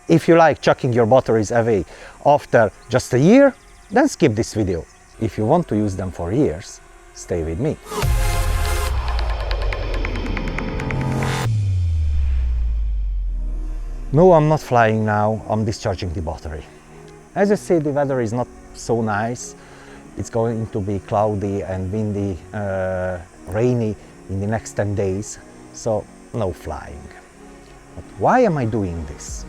If you like chucking your batteries away after just a year, then skip this video. If you want to use them for years, stay with me. No, I'm not flying now, I'm discharging the battery. As you see, the weather is not so nice. It's going to be cloudy and windy, rainy in the next 10 days, so no flying. But why am I doing this?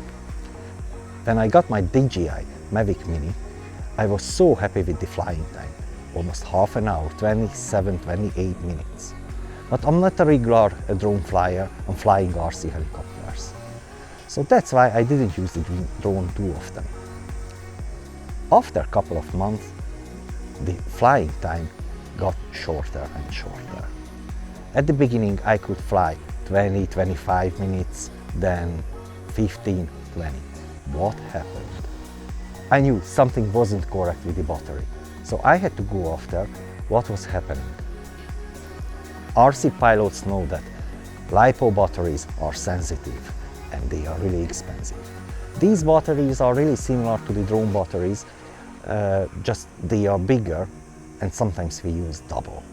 When I got my DJI Mavic Mini, I was so happy with the flying time. Almost half an hour, 27-28 minutes. But I'm not a regular drone flyer, I'm flying RC helicopters. So that's why I didn't use the drone too often. After a couple of months, the flying time got shorter and shorter. At the beginning I could fly 20-25 minutes, then 15-20. What happened? I knew something wasn't correct with the battery, so I had to go after what was happening. RC pilots know that LiPo batteries are sensitive and they are really expensive. These batteries are really similar to the drone batteries, just they are bigger and sometimes we use double.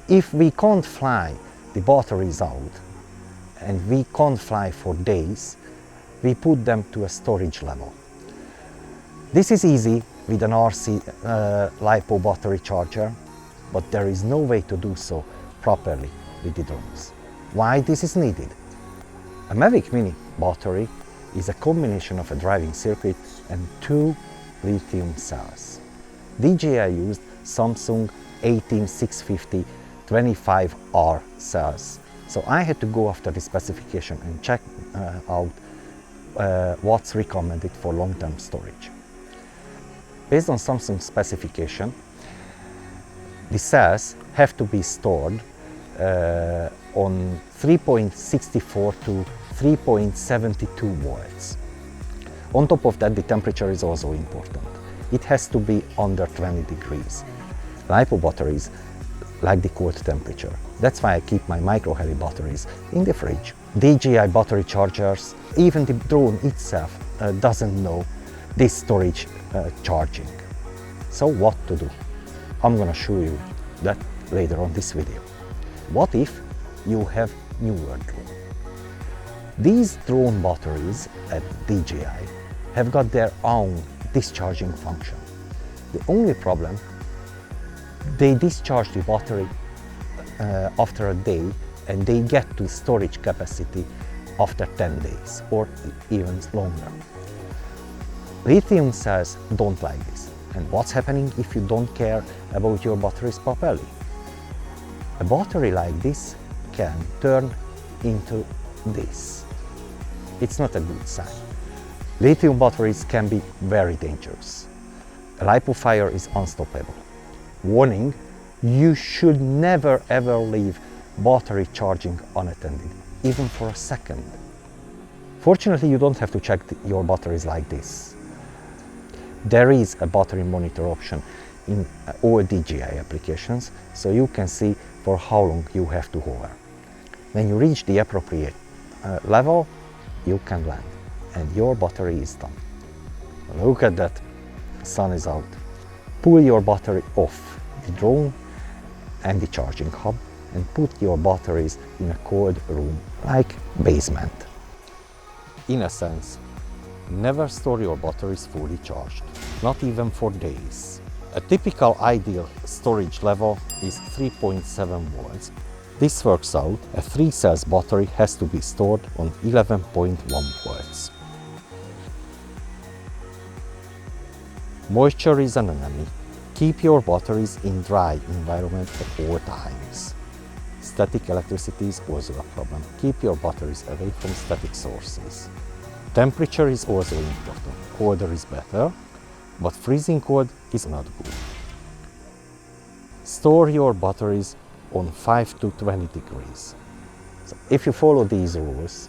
If we can't fly the batteries out and we can't fly for days, we put them to a storage level. This is easy with an RC LiPo battery charger, but there is no way to do so properly with the drones. Why this is needed? A Mavic Mini battery is a combination of a driving circuit and 2 lithium cells. DJI used Samsung 18650 25R cells, so I had to go after the specification and check out what's recommended for long-term storage. Based on Samsung specification, the cells have to be stored on 3.64 to 3.72 volts. On top of that, the temperature is also important. It has to be under 20 degrees. LiPo batteries like the cold temperature. That's why I keep my micro heli batteries in the fridge. DJI battery chargers, even the drone itself doesn't know this storage charging. So what to do? I'm gonna show you that later on this video. What if you have newer drone? These drone batteries at DJI have got their own discharging function. The only problem, they discharge the battery after a day and they get to storage capacity after 10 days or even longer. Lithium cells don't like this. And what's happening if you don't care about your batteries properly? A battery like this can turn into this. It's not a good sign. Lithium batteries can be very dangerous. A LiPo fire is unstoppable. Warning, you should never ever leave battery charging unattended, even for a second. Fortunately, you don't have to check your batteries like this. There is a battery monitor option in all DJI applications, so you can see for how long you have to hover. When you reach the appropriate level, you can land and your battery is done. Look at that, sun is out. Pull your battery off the drone and the charging hub and put your batteries in a cold room like basement. In a sense, never store your batteries fully charged, not even for days. A typical ideal storage level is 3.7 volts. This works out, a 3-cell battery has to be stored on 11.1 volts. Moisture is an enemy. Keep your batteries in dry environment at all times. Static electricity is also a problem. Keep your batteries away from static sources. Temperature is also important. Colder is better, but freezing cold is not good. Store your batteries on 5 to 20 degrees. So if you follow these rules,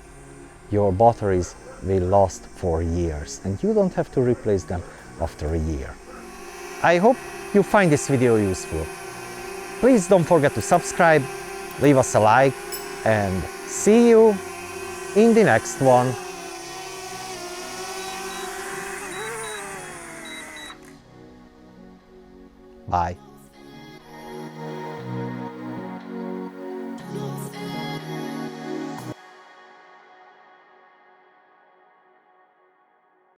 your batteries will last for years and you don't have to replace them after a year. I hope you find this video useful. Please don't forget to subscribe, leave us a like, and see you in the next one. Bye.